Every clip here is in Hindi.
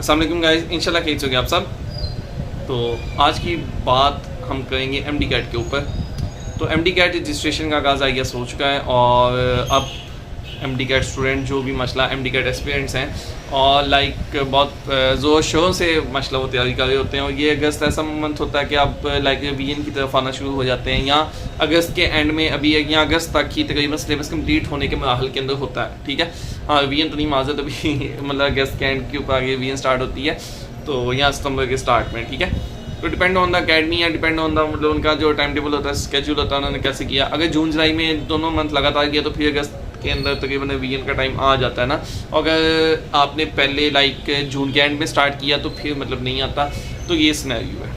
अस्सलाम वालेकुम गाइस, इंशाल्लाह खैरियत से होंगे आप सब। तो आज की बात हम करेंगे एमडी कैट के ऊपर। तो एमडी कैट रजिस्ट्रेशन का आगाज़ आई हो चुका है और अब एमडी कैट स्टूडेंट जो भी मसला एमडी कैट एस्पिरेंट्स हैं और लाइक बहुत ज़ोर शोर से मसला वो तैयारी कर रहे होते हैं। और ये अगस्त ऐसा मंथ होता है कि आप लाइक वीएन की तरफ आना शुरू हो जाते हैं, या अगस्त के एंड में अभी या अगस्त तक ही तकरीबन सिलेबस कंप्लीट होने के मराहल के अंदर होता है। ठीक है, हाँ वीएन तो नहीं माजत अभी मतलब अगस्त के एंड के ऊपर आगे वीएन स्टार्ट होती है, तो यहाँ सितंबर के स्टार्ट में। ठीक है, तो डिपेंड ऑन द अकेडमी या डिपेंड ऑन द मतलब उनका जो टाइम टेबल होता है, स्केड्यूल होता है, उन्होंने कैसे किया। अगर जून जुलाई में दोनों मंथ लगातार किया तो फिर अगस्त के अंदर तकरीबन वीएन का टाइम आ जाता है ना। अगर आपने पहले लाइक जून के एंड में स्टार्ट किया तो फिर मतलब नहीं आता, तो ये सिनेरियो है।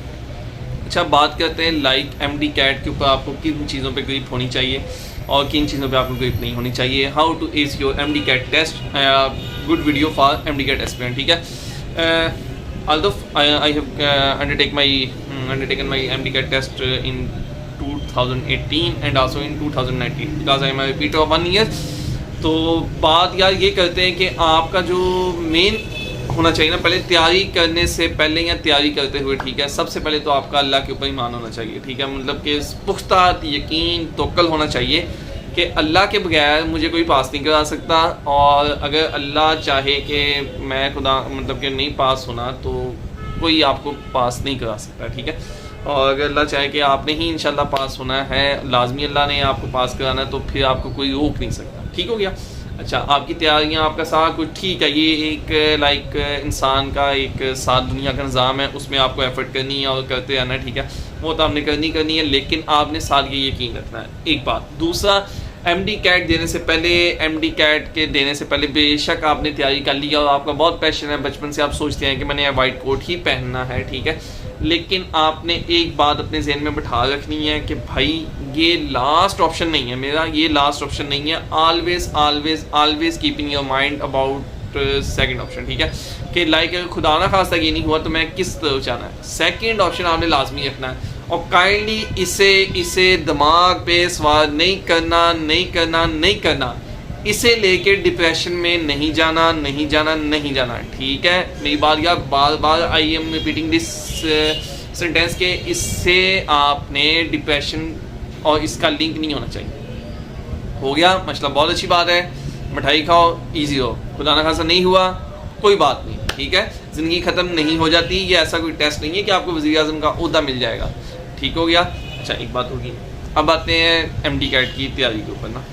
अच्छा, बात करते हैं लाइक एमडी कैट के ऊपर आपको किन चीज़ों पे ग्रिप होनी चाहिए और किन चीज़ों पे आपको ग्रिप नहीं होनी चाहिए। How to ace your MD CAT test, good video for MD CAT aspirant. ठीक है, although I have undertaken my MDCAT test in 2018 and also in 2019 because I am a repeater of 1 year। तो बात यार ये करते हैं कि आपका जो मेन होना चाहिए ना, पहले तैयारी करने से पहले या तैयारी करते हुए, ठीक है, सबसे पहले तो आपका अल्लाह के ऊपर ईमान होना चाहिए। ठीक है, मतलब कि पुख्ता यकीन तवक्कुल होना चाहिए कि अल्लाह के बगैर मुझे कोई पास नहीं करा सकता, और अगर अल्लाह चाहे कि मैं खुदा मतलब कि नहीं पास होना तो कोई आपको पास नहीं करा सकता। ठीक है, और अगर अल्लाह चाहे कि आपने ही इंशाल्लाह पास होना है, लाजमी अल्लाह ने आपको पास कराना है, तो फिर आपको कोई रोक नहीं सकता। ठीक हो गया। अच्छा, आपकी तैयारियाँ, आपका सारा कुछ ठीक है, ये एक लाइक इंसान का एक साथ दुनिया का निज़ाम है, उसमें आपको एफर्ट करनी है और करते रहना है। ठीक है, वो तो आपने करनी है, लेकिन आपने साथ ये यकीन रखना है। एक बात। दूसरा, एमडी कैट देने से पहले, एमडी कैट के देने से पहले बेशक आपने तैयारी कर ली और आपका बहुत पैशन है, बचपन से आप सोचते हैं कि मैंने वाइट कोट ही पहनना है। ठीक है, लेकिन आपने एक बात अपने जहन में बिठा रखनी है कि भाई ये लास्ट ऑप्शन नहीं है मेरा, ये लास्ट ऑप्शन नहीं है। Always always always keeping your mind about second option. ठीक है, कि लाइक खुदा ना खास्ता ये नहीं हुआ तो मैं किस तरफ जाना है, सेकंड ऑप्शन आपने लाजमी रखना है। और काइंडली इसे दिमाग पे सवार नहीं करना, इसे लेके डिप्रेशन में नहीं जाना। ठीक है, मेरी बात यार बार I am repeating this sentence के इससे आपने डिप्रेशन और इसका लिंक नहीं होना चाहिए। हो गया मसला, बहुत अच्छी बात है, मिठाई खाओ, ईजी हो, खुदा ना खासा नहीं हुआ कोई बात नहीं। ठीक है, ज़िंदगी ख़त्म नहीं हो जाती, ये ऐसा कोई टेस्ट नहीं है कि आपको वज़ीर आज़म का ओहदा मिल जाएगा। ठीक हो गया। अच्छा, एक बात होगी, अब आते हैं एमडी कैट की तैयारी के ऊपर ना।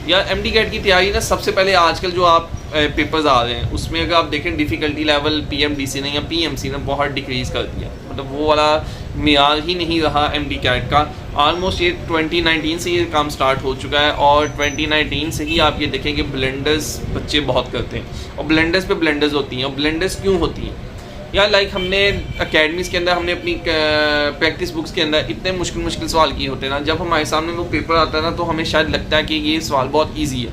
यार एमडी कैट की तैयारी ना, सबसे पहले आजकल जो आप पेपर्स आ रहे हैं उसमें अगर आप देखें डिफ़िकल्टी लेवल पीएमडीसी ने या पीएमसी ने बहुत डिक्रीज़ कर दिया, मतलब वो वाला मेयार ही नहीं रहा एमडी कैट का। ऑलमोस्ट ये 2019 से ये काम स्टार्ट हो चुका है, और 2019 से ही आप ये देखेंगे ब्लेंडर्स बच्चे बहुत करते हैं, और ब्लेंडर्स पे ब्लेंडर्स होती हैं। और ब्लेंडर्स क्यों होती हैं यार, लाइक हमने अकेडमीज़ के अंदर, हमने अपनी प्रैक्टिस बुक्स के अंदर इतने मुश्किल सवाल किए होते हैं ना, जब हमारे सामने वो पेपर आता है ना तो हमें शायद लगता है कि ये सवाल बहुत इजी है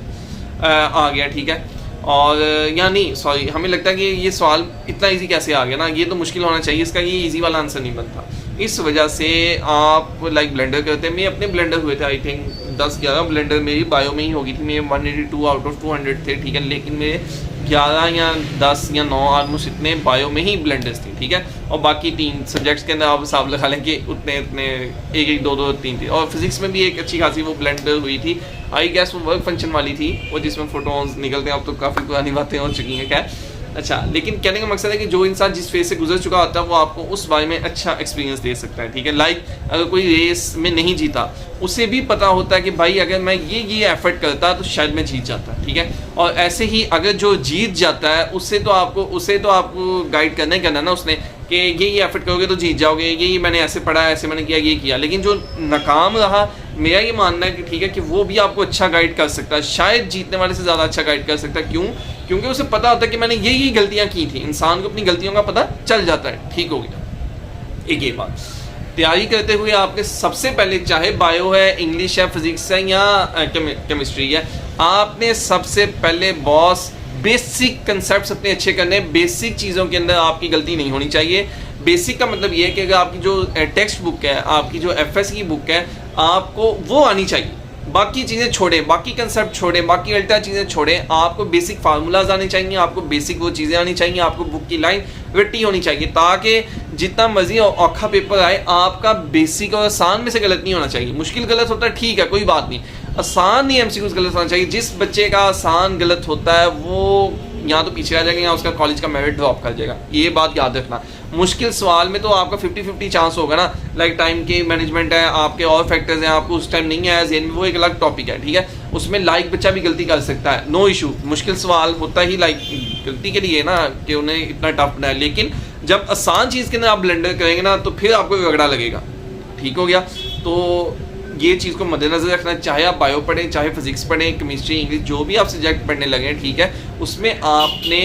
आ गया। ठीक है, और या नहीं सॉरी, हमें लगता है कि ये सवाल इतना इजी कैसे आ गया ना, ये तो मुश्किल होना चाहिए, इसका ये इजी वाला आंसर नहीं बनता। इस वजह से आप लाइक ब्लेंडर करते हैं। मैं अपने ब्लेंडर हुए थे, आई थिंक 10-11 ब्लेंडर मेरी बायो में ही होगी थी, मेरे 182 आउट ऑफ 200 थे। ठीक है, लेकिन मेरे 11 या 10 या 9 ऑलमोस्ट इतने बायो में ही ब्लेंडर्स थी। ठीक है, और बाकी 3 सब्जेक्ट्स के अंदर आप हिसाब लगा लें कि उतने 1-1, 2-2, 3 थे। और फिजिक्स में भी एक अच्छी खासी वो ब्लेंडर हुई थी, आई गेस वो वर्क फंक्शन वाली थी, वो जिसमें फोटोन्स निकलते हैं। अब तो काफ़ी पुरानी बातें हो चुकी हैं, खैर। अच्छा, लेकिन कहने का मकसद है कि जो इंसान जिस फेज से गुजर चुका होता है वो आपको उस बारे में अच्छा एक्सपीरियंस दे सकता है। ठीक है, लाइक अगर कोई रेस में नहीं जीता, उसे भी पता होता है कि भाई अगर मैं ये एफर्ट करता तो शायद मैं जीत जाता। ठीक है, और ऐसे ही अगर जो जीत जाता है उसे तो आपको गाइड करना ही करना ना उसने, कि ये एफर्ट करोगे तो जीत जाओगे, ये मैंने ऐसे पढ़ा, ऐसे मैंने किया, ये किया। लेकिन जो नाकाम रहा, मेरा ये मानना है कि ठीक है कि वो भी आपको अच्छा गाइड कर सकता है, शायद जीतने वाले से ज़्यादा अच्छा गाइड कर सकता है। क्यों? क्योंकि उसे पता होता है कि मैंने ये गलतियाँ की थी। इंसान को अपनी गलतियों का पता चल जाता है। ठीक हो गया। एक ये बात, तैयारी करते हुए आपने सबसे पहले, चाहे बायो है, इंग्लिश है, फिजिक्स है या केमिस्ट्री है, आपने सबसे पहले बॉस बेसिक कंसेप्ट अपने अच्छे करने। बेसिक चीज़ों के अंदर आपकी गलती नहीं होनी चाहिए। बेसिक का मतलब ये है कि अगर आपकी जो टेक्स्ट बुक है, आपकी जो एफएस की बुक है, आपको वो आनी चाहिए। बाकी चीज़ें छोड़ें, बाकी कंसेप्ट छोड़ें, बाकी अल्टा चीज़ें छोड़ें, आपको बेसिक फार्मूलाज आने चाहिए, आपको बेसिक वो चीज़ें आनी चाहिए, आपको बुक की लाइन रट्टी होनी चाहिए, ताकि जितना मर्जी औखा पेपर आए आपका बेसिक और आसान में से गलत नहीं होना चाहिए। मुश्किल गलत होता है ठीक है, कोई बात नहीं, आसान नहीं एमसीक्यूज गलत होना चाहिए। जिस बच्चे का आसान गलत होता है वो या तो पीछे आ जाएगा या उसका कॉलेज का मेरिट ड्रॉप कर जाएगा, ये बात याद रखना। मुश्किल सवाल में तो आपका 50-50 चांस होगा ना, लाइक टाइम की मैनेजमेंट है, आपके और फैक्टर्स हैं, आपको उस टाइम नहीं है ज़हन में, वो एक अलग टॉपिक है, ठीक है, उसमें लाइक बच्चा भी गलती कर सकता है, नो इशू। मुश्किल सवाल होता ही लाइक गलती के लिए ना कि उन्हें इतना टफ बनाया, लेकिन जब आसान चीज़ के अंदर आप ब्लेंडर करेंगे ना तो फिर आपको रगड़ा लगेगा, ठीक हो गया। तो ये चीज़ को मद्देनजर रखना, चाहे आप बायो पढ़ें, चाहे फिजिक्स पढ़ें, केमिस्ट्री, इंग्लिश, जो भी आप सब्जेक्ट पढ़ने लगे हैं, ठीक है, उसमें आपने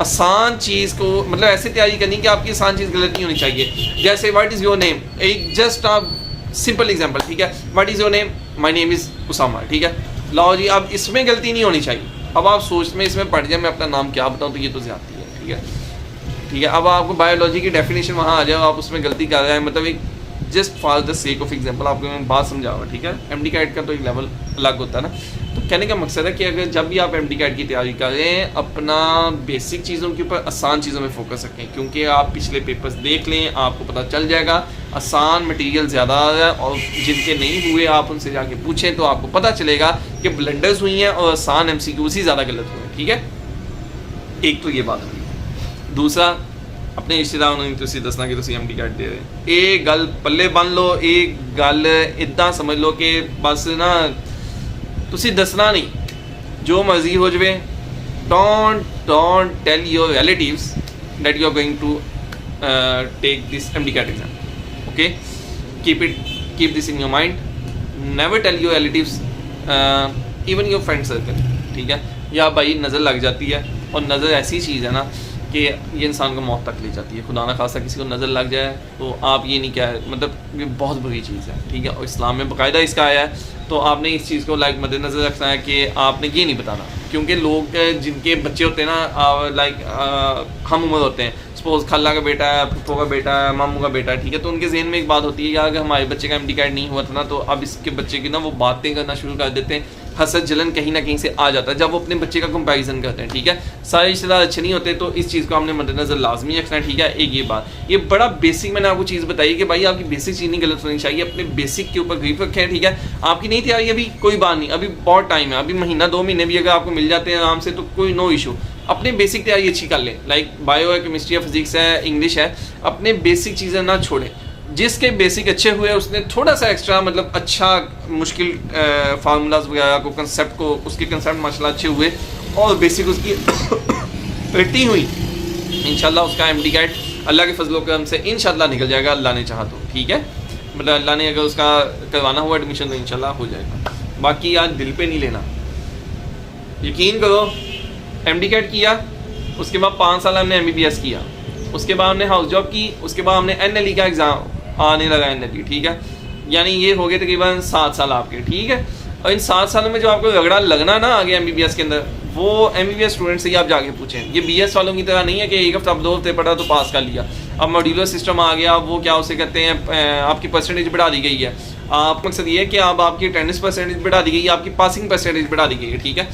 आसान चीज़ को मतलब ऐसे तैयारी करनी कि आपकी आसान चीज़ गलत नहीं होनी चाहिए। जैसे व्हाट इज़ योर नेम, एक जस्ट आप सिंपल एग्जांपल, ठीक है, what is your name, my name is Usama, ठीक है, लाओ जी, अब इसमें गलती नहीं होनी चाहिए। अब आप सोच में इसमें पढ़ जाए मैं अपना नाम क्या बताऊँ, तो ये तो ज़्यादती है, ठीक है, ठीक है। अब आपको बायोलॉजी की डेफिनेशन वहाँ आ जाओ, आप उसमें गलती कर रहे हैं, मतलब एक just for the sake of example आपको मैं बात समझाऊंगा, ठीक है। एमडी कैट का तो एक लेवल अलग होता है ना, तो कहने का मकसद है कि अगर जब भी आप एमडी कैट की तैयारी करें, अपना बेसिक चीज़ों के ऊपर आसान चीज़ों में फोकस रखें, क्योंकि आप पिछले पेपर्स देख लें, आपको पता चल जाएगा आसान मटेरियल ज़्यादा आ रहा है, और जिनके नहीं हुए आप उनसे जाके पूछें तो आपको पता चलेगा कि ब्लंडर्स हुई हैं और आसान एमसीक्यूज़ ही ज़्यादा गलत हुए हैं, ठीक है। एक तो ये बात हुई। दूसरा, अपने रिश्तेदार ਨੂੰ ਤੁਸੀਂ ਦੱਸਣਾ ਕਿ ਤੁਸੀਂ एमडी कैट दे रहे हैं, ਇਹ ਗੱਲ ਪੱਲੇ ਬੰਨ ਲਓ, ਇਹ ਗੱਲ ਇਦਾਂ ਸਮਝ ਲਓ ਕਿ ਬਸ ਨਾ ਤੁਸੀਂ ਦੱਸਣਾ ਨਹੀਂ, ਜੋ ਮਰਜ਼ੀ ਹੋ ਜਾਵੇ, don't tell your relatives that you are going to take this MD CAT exam, okay, keep this in your mind, never tell your relatives, even your friend circle, ठीक है। या भाई नज़र लग जाती है, और नज़र ऐसी चीज़ है ना कि ये इंसान को मौत तक ले जाती है। खुदा ना खासा किसी को नज़र लग जाए तो आप ये नहीं क्या है, मतलब ये बहुत बुरी चीज़ है, ठीक है, और इस्लाम में बाकायदा इसका आया है। तो आपने इस चीज़ को लाइक मद्देनज़र रखना है कि आपने ये नहीं बताना, क्योंकि लोग जिनके बच्चे होते हैं ना लाइक हम उम्र होते हैं, सपोज खाला का बेटा है, फूफो का बेटा है, मामू का बेटा है, ठीक है, तो उनके जहन में एक बात होती है यार अगर हमारे बच्चे का एमडी कैट नहीं हुआ था ना, तो अब इसके बच्चे की ना वो बातें करना शुरू कर देते हैं, हसद जलन कहीं ना कहीं से आ जाता है जब वो अपने बच्चे का कंपैरिजन करते हैं, ठीक है। सारे रिश्तेदार अच्छे नहीं होते, तो इस चीज़ को हमने मद्देनजर लाजमी रखना है, ठीक है। एक ये बात, ये बड़ा बेसिक मैंने आपको चीज़ बताई कि भाई आपकी बेसिक चीज़ नहीं गलत होनी चाहिए, अपने बेसिक के ऊपर ग्रीफ रखें, ठीक है। आपकी नहीं तैयारी अभी कोई बात नहीं, अभी बहुत टाइम है, अभी महीना 2 महीने भी अगर आपको मिल जाते हैं आराम से तो कोई नो इशू। अपने बेसिक तैयारी अच्छी कर लें, लाइक बायो है, केमिस्ट्री है, फिजिक्स है, इंग्लिश है, अपने बेसिक चीज़ें ना छोड़ें। जिसके बेसिक अच्छे हुए उसने थोड़ा सा एक्स्ट्रा मतलब अच्छा मुश्किल फार्मूलाज वगैरह को कंसेप्ट को उसके कंसेप्ट माशाल्लाह अच्छे हुए और बेसिक उसकी रट्टी हुई, इंशाल्लाह उसका एमडी कैट अल्लाह के फजलो करम से इंशाल्लाह निकल जाएगा, अल्लाह ने चाहा तो, ठीक है। मतलब अल्लाह ने अगर उसका करवाना हुआ एडमिशन तो इंशाल्लाह हो जाएगा। बाकी यार दिल पे नहीं लेना, यकीन करो एमडी कैट किया, उसके बाद 5 साल हमने एमबीबीएस किया, उसके बाद हमने हाउस जॉब की, उसके बाद हमने एनएलई का एग्ज़ाम आने लगा, एनएलई, ठीक है, यानी ये हो गए तकरीबन 7 साल आपके, ठीक है। और इन 7 सालों में जो आपको रगड़ा लगना ना आगे एमबीबीएस के अंदर, वो एमबीबीएस स्टूडेंट से ही आप जाके पूछें। ये बीएस वालों की तरह नहीं है कि एक हफ्ता 2 हफ्ते पढ़ा तो पास कर लिया। अब मॉड्यूलर सिस्टम आ गया, वो क्या उसे कहते हैं आपकी परसेंटेज बढ़ा दी गई है। आप मकसद ये है कि अब आपकी अटेंडेंस परसेंटेज बढ़ा दी गई है, आपकी पासिंग परसेंटेज बढ़ा दी गई है, ठीक है।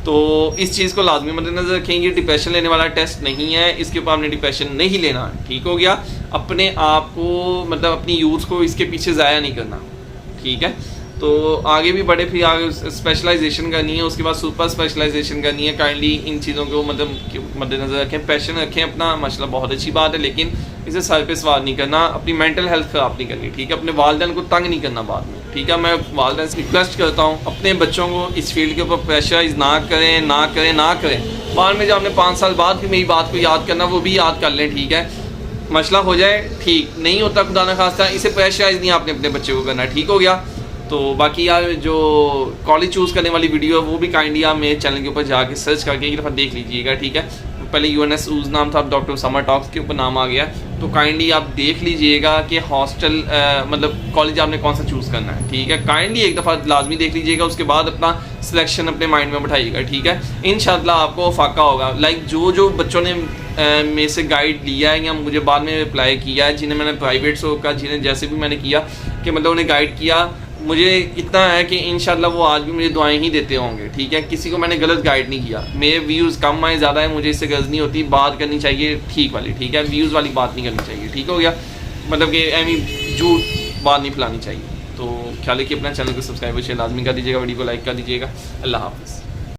तो इस चीज़ को लाजमी मद्देनजर रखें, ये डिप्रेशन लेने वाला टेस्ट नहीं है, इसके ऊपर आपने डिप्रेशन नहीं लेना, ठीक हो गया। अपने आप को मतलब अपनी यूथ को इसके पीछे ज़ाया नहीं करना, ठीक है। तो आगे भी बढ़े, फिर आगे स्पेशलाइजेशन करनी है, उसके बाद सुपर स्पेशलाइजेशन करनी है। काइंडली इन चीज़ों को मतलब मद्देनजर रखें, पैशन रखें अपना, माशाल्लाह बहुत अच्छी बात है, लेकिन इसे सर पे सवार नहीं करना, अपनी मेंटल हेल्थ ख़राब नहीं करनी, ठीक है। अपने वालिदैन को तंग नहीं करना बाद में, ठीक है। मैं वालिदैन से रिक्वेस्ट करता हूँ अपने बच्चों को इस फील्ड के ऊपर प्रेशराइज ना करें, ना करें, ना करें। बाद में जब आपने 5 साल बाद भी मेरी बात को याद करना, वो भी याद कर लें, ठीक है। मसला हो जाए ठीक नहीं होता, खुदा न खास्ता, इसे प्रेशराइज नहीं आपने अपने बच्चे को करना, ठीक हो गया। तो बाकी यार जो कॉलेज चूज़ करने वाली वीडियो है वो भी काइंडली आप मेरे चैनल के ऊपर जाके सर्च करके एक दफ़ा देख लीजिएगा, ठीक है। पहले यूएनएस ऊज नाम था, अब डॉक्टर समर टॉक्स के ऊपर नाम आ गया, तो काइंडली आप देख लीजिएगा कि हॉस्टल मतलब कॉलेज आपने कौन सा चूज़ करना है, ठीक है। काइंडली एक दफ़ा लाजमी देख लीजिएगा, उसके बाद अपना सिलेक्शन अपने माइंड में बैठाइएगा, ठीक है। इंशाल्लाह आपको फाका होगा। लाइक जो बच्चों ने मेरे से गाइड लिया है या मुझे बाद में रिप्लाई किया है, जिन्हें मैंने प्राइवेट से होकर, जिन्हें जैसे भी मैंने किया कि मतलब उन्हें गाइड किया, मुझे इतना है कि इंशाल्लाह वो आज भी मुझे दुआएं ही देते होंगे, ठीक है। किसी को मैंने गलत गाइड नहीं किया, मेरे व्यूज़ कम आए ज़्यादा है मुझे इससे गर्ज नहीं होती, बात करनी चाहिए ठीक वाली, ठीक है। व्यूज़ वाली बात नहीं करनी चाहिए, ठीक हो गया। मतलब कि एमी झूठ बात नहीं फैलानी चाहिए। तो ख्याल रखिए अपना, चैनल को सब्सक्राइब लाजमी कर दीजिएगा, वीडियो को लाइक कर दीजिएगा। अल्लाह हाफ़िज़।